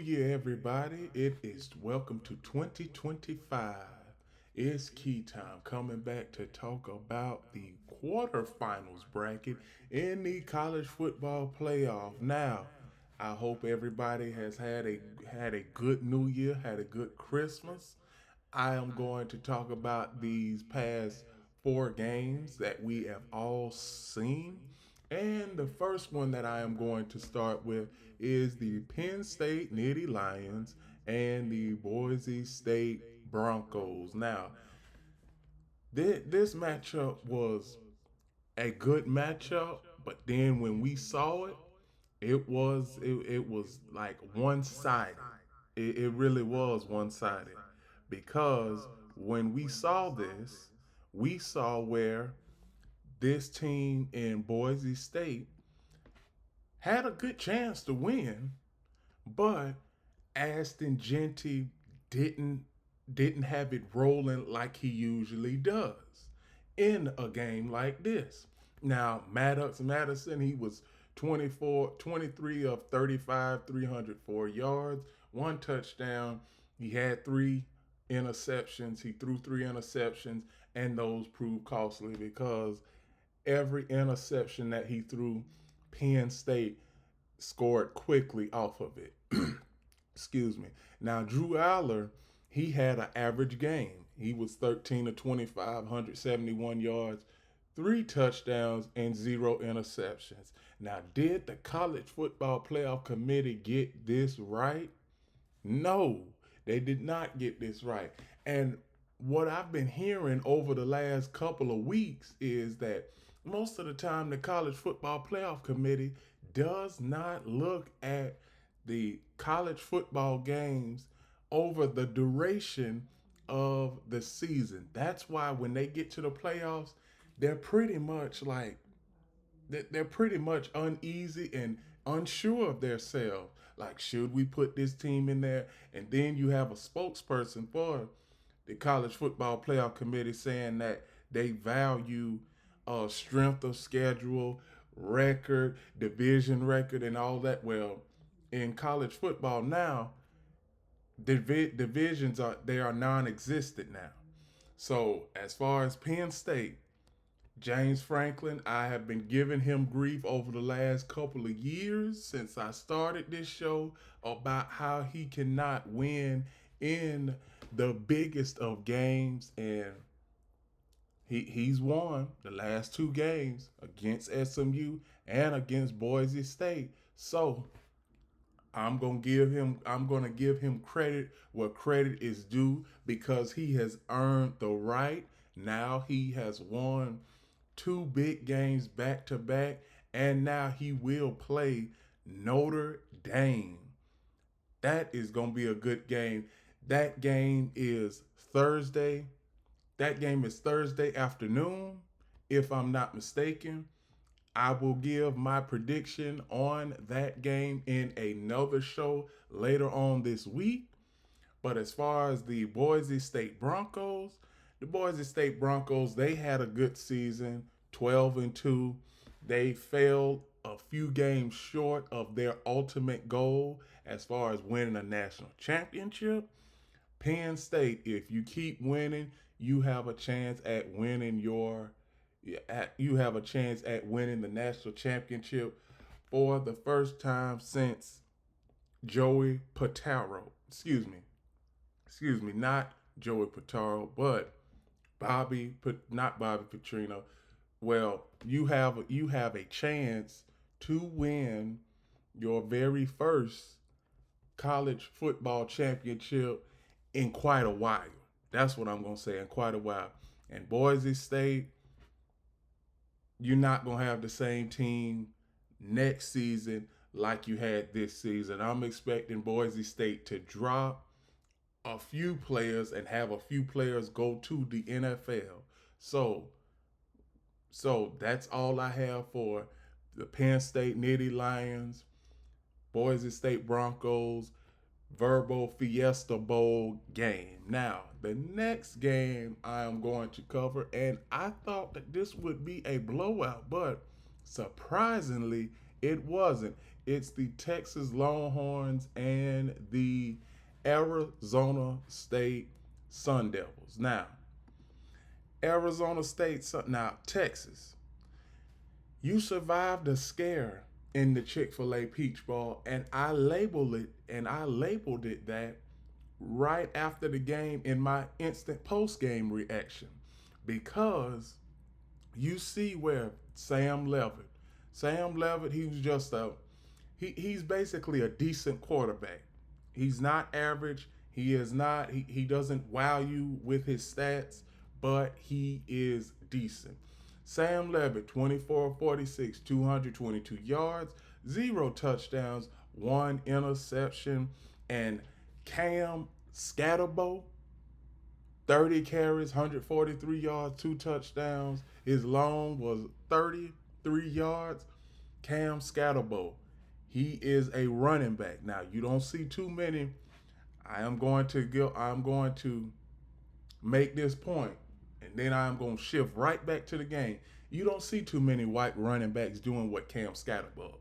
Year, everybody. It is welcome to 2025. It's key time coming back to talk about the quarterfinals bracket in the college football playoff. Now, I hope everybody has had a good New Year, had a good Christmas. I am going to talk about these past four games that we have all seen. And the first one that I am going to start with is the Penn State Nittany Lions and the Boise State Broncos. Now, this matchup was a good matchup, but then when we saw it, it was like one sided. It really was one sided because when we saw this, we saw where this team in Boise State had a good chance to win, but Aston Genty didn't didn't have it rolling like he usually does in a game like this. Now, Maddox Madison, he was 23 of 35, 304 yards, one touchdown. He had three interceptions. He threw three interceptions, and those proved costly because every interception that he threw, Penn State scored quickly off of it. Excuse me. Now, Drew Aller, he had an average game. He was 13 to 25, 171 yards, three touchdowns, and zero interceptions. Now, did the College Football Playoff Committee get this right? No, they did not get this right. And what I've been hearing over the last couple of weeks is that most of the time the College Football Playoff Committee does not look at the college football games over the duration of the season. That's why when they get to the playoffs, they're pretty much like they're pretty much uneasy and unsure of themselves. Like, should we put this team in there? And then you have a spokesperson for the College Football Playoff Committee saying that they value strength of schedule, record, division record, and all that. Well, in college football now, divisions are non-existent now. So as far as Penn State, James Franklin, I have been giving him grief over the last couple of years since I started this show about how he cannot win in the biggest of games. And he's won the last two games against SMU and against Boise State. So I'm gonna give him credit where credit is due because he has earned the right. Now he has won two big games back to back, and now he will play Notre Dame. That is gonna be a good game. That game is Thursday. That game is Thursday afternoon, if I'm not mistaken. I will give my prediction on that game in another show later on this week. But as far as the Boise State Broncos, they had a good season, 12-2. They fell a few games short of their ultimate goal as far as winning a national championship. Penn State, if you keep winning, you have a chance at winning the national championship for the first time since Joey Pataro. Not Joey Pataro, but not Bobby Petrino. Well, you have a chance to win your very first college football championship in quite a while. That's what I'm gonna say, in quite a while. And Boise State, you're not going to have the same team next season like you had this season. I'm expecting Boise State to drop a few players and have a few players go to the NFL. So, so that's all I have for the Penn State Nittany Lions, Boise State Broncos, Verbo Fiesta Bowl game. Now, the next game I am going to cover, and I thought that this would be a blowout, but surprisingly, it wasn't. It's the Texas Longhorns and the Arizona State Sun Devils. Now, Texas, you survived a scare in the Chick-fil-A Peach Bowl, and I labeled it that right after the game in my instant post-game reaction, because you see where Sam Levitt, he was just he's basically a decent quarterback. He's not average. He doesn't wow you with his stats, but he is decent. Sam Levitt, 24-46, 222 yards, zero touchdowns, one interception, and Cam Scatterbo, 30 carries, 143 yards, two touchdowns. His long was 33 yards. Cam Scatterbo, he is a running back. Now you don't see too many. I'm going to make this point, and then I'm going to shift right back to the game. You don't see too many white running backs doing what Cam Scatterbo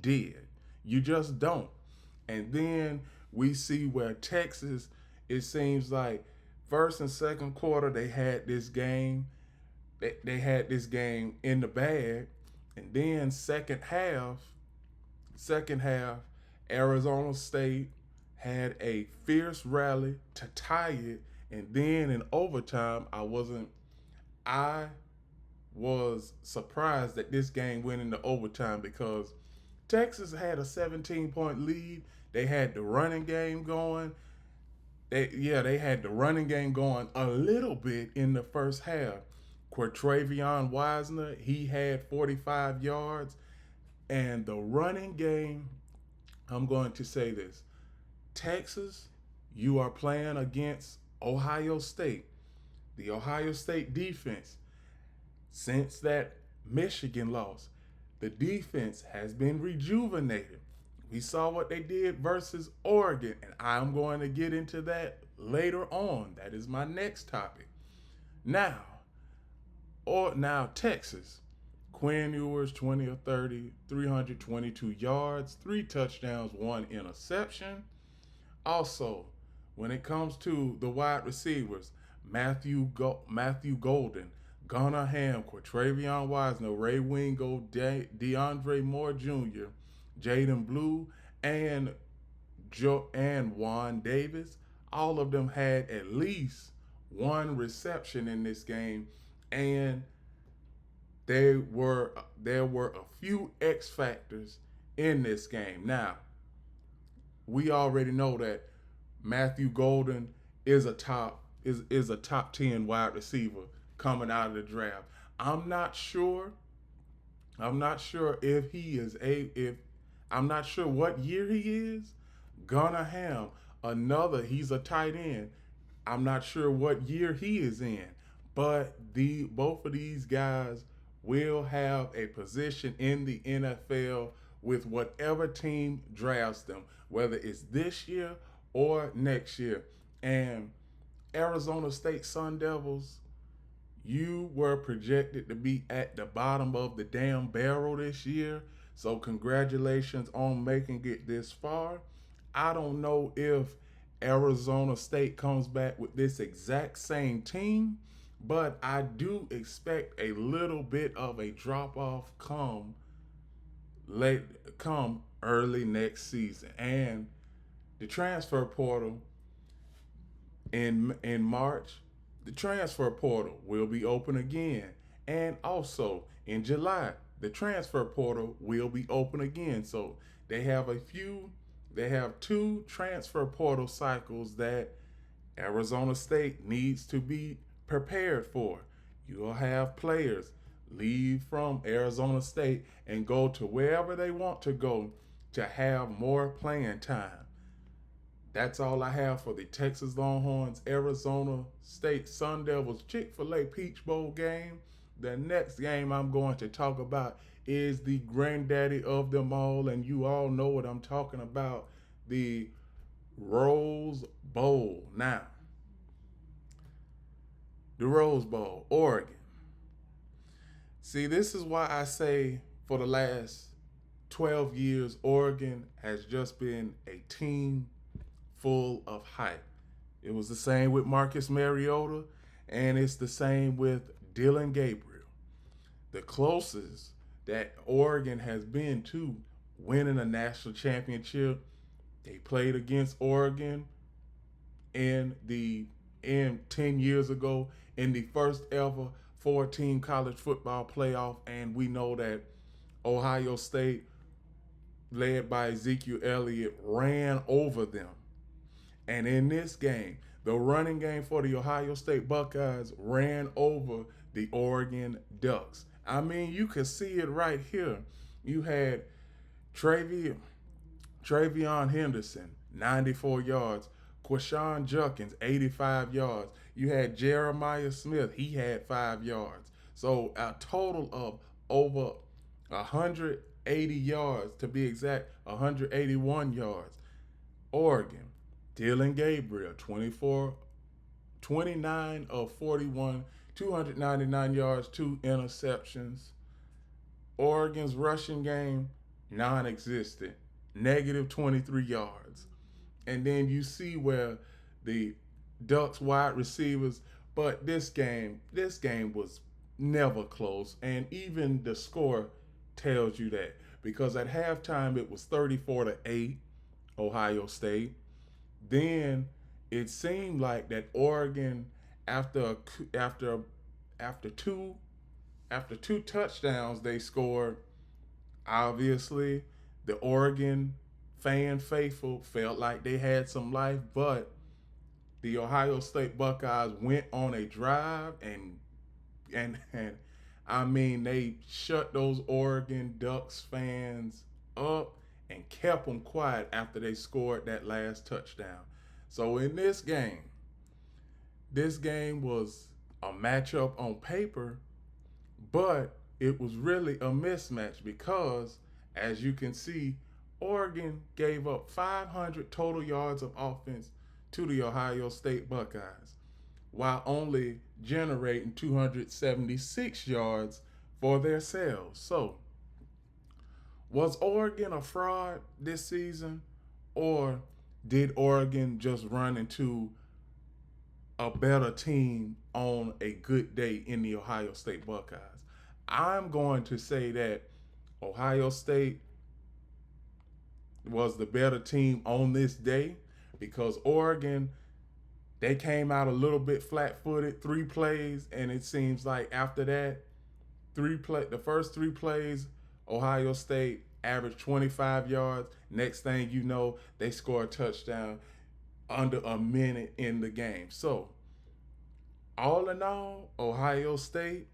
did. You just don't. And then we see where Texas, it seems like first and second quarter they had this game. They had this game in the bag, and then second half, Arizona State had a fierce rally to tie it, and then in overtime, I was surprised that this game went into overtime because Texas had a 17-point lead. They had the running game going. They had the running game going a little bit in the first half. Quatravion Wisner, he had 45 yards. And the running game, I'm going to say this: Texas, you are playing against Ohio State. The Ohio State defense, since that Michigan loss, the defense has been rejuvenated. We saw what they did versus Oregon, and I'm going to get into that later on. That is my next topic. Now, now Texas. Quinn Ewers, 20 of 30, 322 yards, three touchdowns, one interception. Also, when it comes to the wide receivers, Matthew Golden, Gunnar Ham, Quatravion Wisner, Ray Wingo, DeAndre Moore Jr., Jaden Blue, and Juan Davis, all of them had at least one reception in this game, and there were a few X factors in this game. Now, we already know that Matthew Golden is a top 10 wide receiver coming out of the draft. I'm not sure. I'm not sure if he is a if I'm not sure what year he is. Gunnar Ham, he's a tight end. I'm not sure what year he is in, but the both of these guys will have a position in the NFL with whatever team drafts them, whether it's this year or next year. And Arizona State Sun Devils, you were projected to be at the bottom of the damn barrel this year. So congratulations on making it this far. I don't know if Arizona State comes back with this exact same team, but I do expect a little bit of a drop off come early next season. And the transfer portal in March, the transfer portal will be open again. And also in July, the transfer portal will be open again. So they have two transfer portal cycles that Arizona State needs to be prepared for. You'll have players leave from Arizona State and go to wherever they want to go to have more playing time. That's all I have for the Texas Longhorns Arizona State Sun Devils Chick-fil-A Peach Bowl game. The next game I'm going to talk about is the granddaddy of them all, and you all know what I'm talking about, the Rose Bowl. Now, the Rose Bowl, Oregon. See, this is why I say for the last 12 years, Oregon has just been a team full of hype. It was the same with Marcus Mariota, and it's the same with Dylan Gabriel. The closest that Oregon has been to winning a national championship, they played against Oregon in the in 10 years ago in the first ever four-team college football playoff, and we know that Ohio State, led by Ezekiel Elliott, ran over them. And in this game, the running game for the Ohio State Buckeyes ran over the Oregon Ducks. I mean, you could see it right here. You had Travion, Travion Henderson, 94 yards. Quashawn Junkins, 85 yards. You had Jeremiah Smith, he had 5 yards. So a total of over 180 yards, to be exact, 181 yards. Oregon, Dylan Gabriel, 29 of 41, 299 yards, 2 interceptions. Oregon's rushing game, non existent, negative 23 yards. And then you see where the Ducks wide receivers, but this game was never close. And even the score tells you that. Because at halftime it was 34-8, Ohio State. Then it seemed like that Oregon, after after after two after two touchdowns they scored, obviously the Oregon fan faithful felt like they had some life, but the Ohio State Buckeyes went on a drive and I mean they shut those Oregon Ducks fans up and kept them quiet after they scored that last touchdown. So in this game was a matchup on paper, but it was really a mismatch because, as you can see, Oregon gave up 500 total yards of offense to the Ohio State Buckeyes, while only generating 276 yards for themselves. So, was Oregon a fraud this season, or did Oregon just run into a better team on a good day in the Ohio State Buckeyes? I'm going to say that Ohio State was the better team on this day because Oregon, they came out a little bit flat-footed, 3 plays, and it seems like after that, the first 3 plays, Ohio State averaged 25 yards. Next thing you know, they score a touchdown under a minute in the game. So, all in all, Ohio State,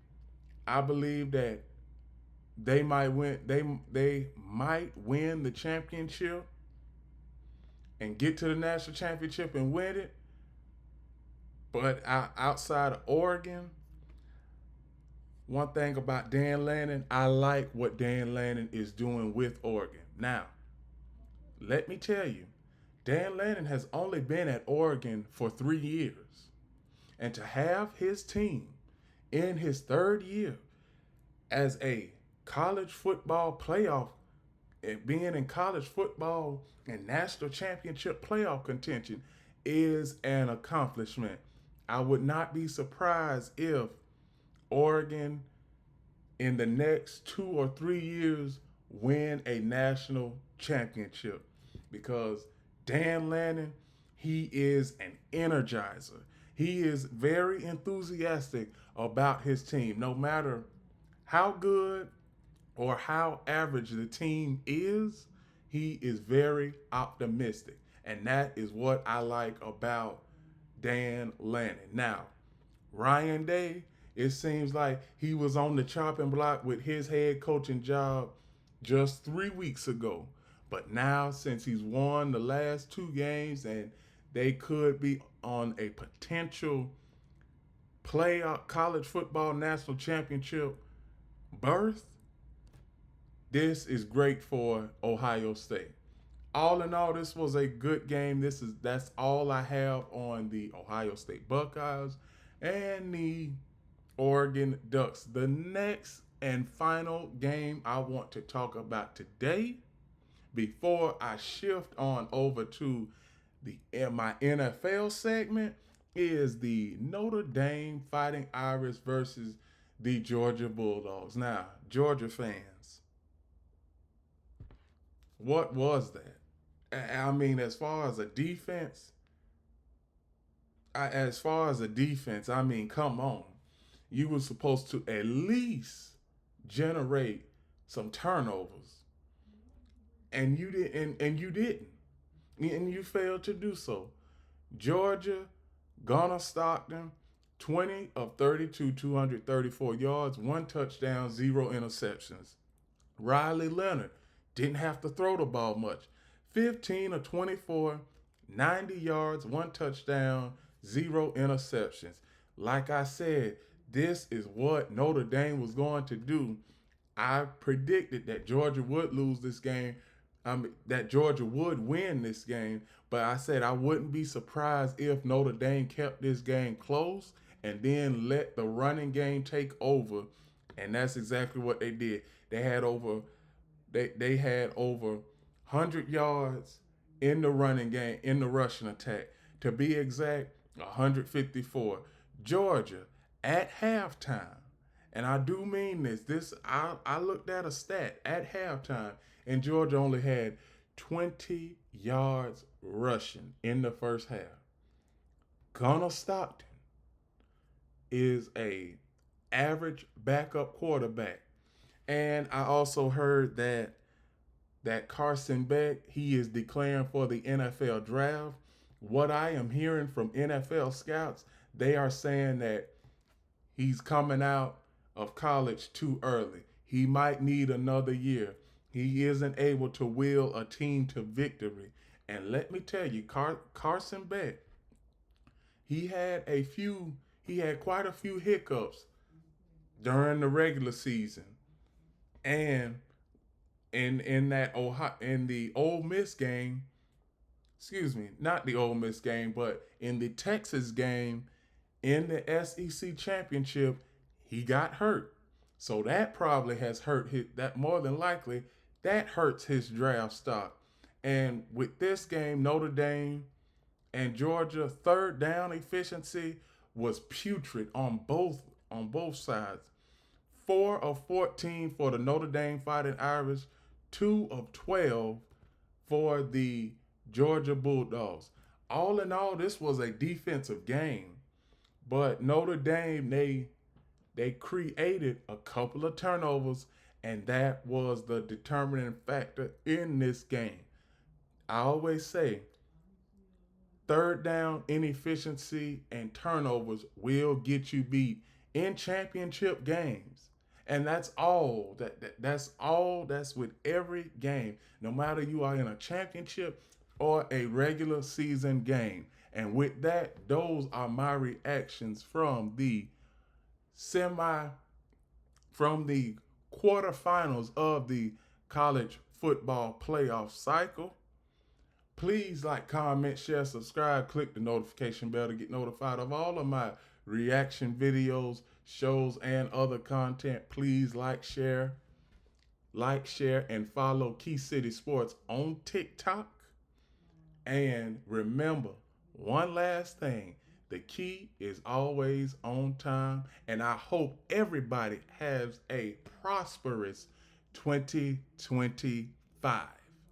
I believe that they might win. They might win the championship and get to the national championship and win it. But outside of Oregon, one thing about Dan Lannon, I like what Dan Lannon is doing with Oregon. Now, let me tell you, Dan Lannon has only been at Oregon for 3 years. And to have his team in his third year as a college football playoff and being in college football and national championship playoff contention is an accomplishment. I would not be surprised if Oregon in the next 2 or 3 years win a national championship because Dan Lannon, he is an energizer. He is very enthusiastic about his team. No matter how good or how average the team is, he is very optimistic. And that is what I like about Dan Lannon. Now, Ryan Day, it seems like he was on the chopping block with his head coaching job just 3 weeks ago. But now, since he's won the last 2 games and they could be on a potential playoff college football national championship berth, this is great for Ohio State. All in all, this was a good game. That's all I have on the Ohio State Buckeyes and the Oregon Ducks. The next and final game I want to talk about today before I shift on over to the my NFL segment is the Notre Dame Fighting Irish versus the Georgia Bulldogs. Now, Georgia fans, what was that? I mean, as far as a defense, I mean, come on. You were supposed to at least generate some turnovers, and you didn't. And you didn't, and you failed to do so. Georgia, Gunnar Stockton, 20 of 32, 234 yards, one touchdown, zero interceptions. Riley Leonard didn't have to throw the ball much. 15 of 24, 90 yards, one touchdown, zero interceptions. Like I said, this is what Notre Dame was going to do. I predicted that Georgia would lose this game, that Georgia would win this game, but I said I wouldn't be surprised if Notre Dame kept this game close and then let the running game take over. And that's exactly what they did. They had over 100 yards in the running game, in the rushing attack. To be exact, 154. Georgia at halftime, and I do mean this. I looked at a stat at halftime, and Georgia only had 20 yards rushing in the first half. Gunnar Stockton is a average backup quarterback. And I also heard that Carson Beck, he is declaring for the NFL draft. What I am hearing from NFL scouts, they are saying that he's coming out of college too early. He might need another year. He isn't able to will a team to victory. And let me tell you, Carson Beck, he had quite a few hiccups during the regular season. And in the Ole Miss game, excuse me, not the Ole Miss game, but in the Texas game in the SEC championship, he got hurt. So that probably has hurt that more than likely that hurts his draft stock. And with this game, Notre Dame and Georgia third down efficiency was putrid on both sides. 4 of 14 for the Notre Dame Fighting Irish, 2 of 12 for the Georgia Bulldogs. All in all, this was a defensive game, but Notre Dame they created a couple of turnovers, and that was the determining factor in this game. I always say third down inefficiency and turnovers will get you beat in championship games. And that's all that's with every game. No matter you are in a championship or a regular season game. And with that, those are my reactions semi from the quarterfinals of the college football playoff cycle. Please like, comment, share, subscribe, click the notification bell to get notified of all of my reaction videos, shows, and other content. Please like, share, and follow Key City Sports on TikTok. And remember, one last thing, the key is always on time. And I hope everybody has a prosperous 2025.